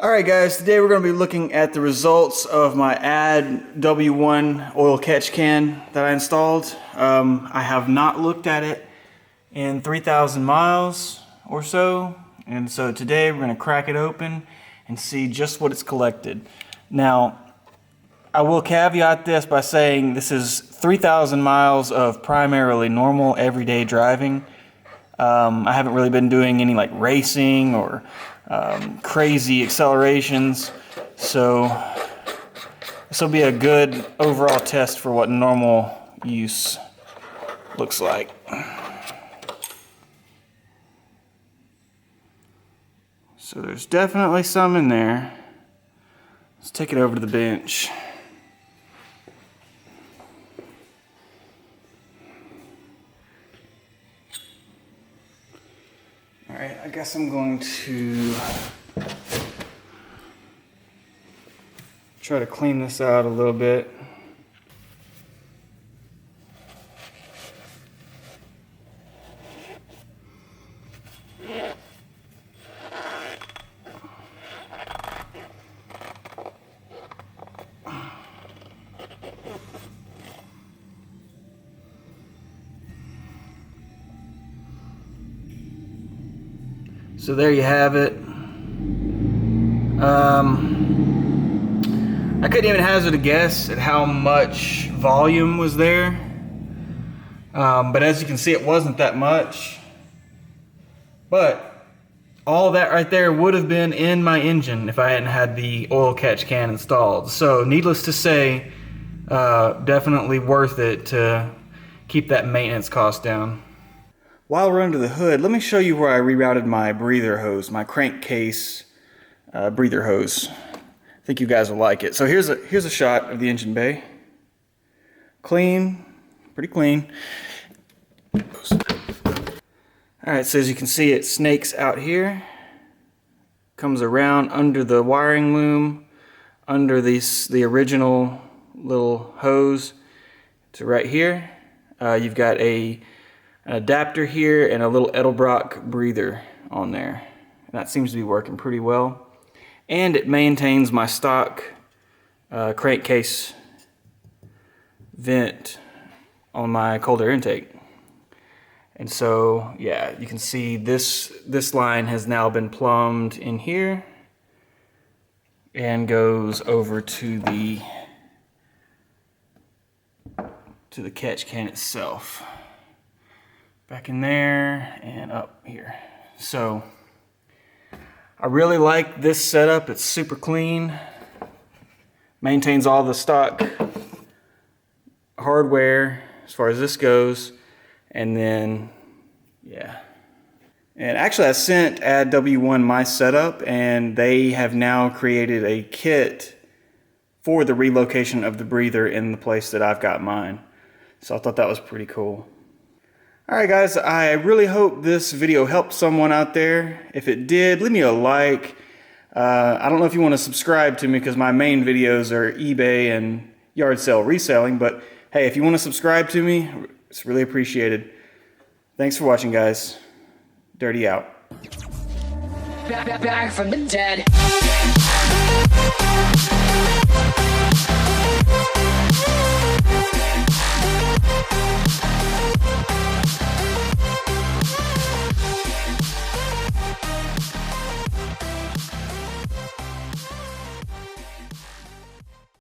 Alright guys, today we're going to be looking at the results of my ADD-W1 oil catch can that I installed. I have not looked at it in 3,000 miles or so, and so today we're going to crack it open and see just what it's collected. Now, I will caveat this by saying this is 3,000 miles of primarily normal everyday driving. I haven't really been doing any like racing or crazy accelerations, so this will be a good overall test for what normal use looks like. So there's definitely some in there. Let's take it over to the bench. Alright, I guess I'm going to try to clean this out a little bit. So there you have it. I couldn't even hazard a guess at how much volume was there. But as you can see, it wasn't that much. But all that right there would have been in my engine if I hadn't had the oil catch can installed. So needless to say, definitely worth it to keep that maintenance cost down. While we're under the hood, let me show you where I rerouted my breather hose, my crankcase breather hose. I think you guys will like it. So here's a shot of the engine bay. Clean, pretty clean. Alright, so as you can see, it snakes out here, comes around under the wiring loom, under the original little hose to right here. You've got an adapter here and a little Edelbrock breather on there. And that seems to be working pretty well. And it maintains my stock crankcase vent on my cold air intake. And so, yeah, you can see this line has now been plumbed in here and goes over to the catch can itself. Back in there and up here. So I really like this setup. It's super clean, maintains all the stock hardware as far as this goes, and then yeah. And actually I sent ADD-W1 my setup, and they have now created a kit for the relocation of the breather in the place that I've got mine. So I thought that was pretty cool. Alright guys, I really hope this video helped someone out there. If it did, leave me a like. I don't know if you want to subscribe to me because my main videos are eBay and yard sale reselling, but hey, if you want to subscribe to me, it's really appreciated. Thanks for watching, guys. Dirty out. Back from the dead.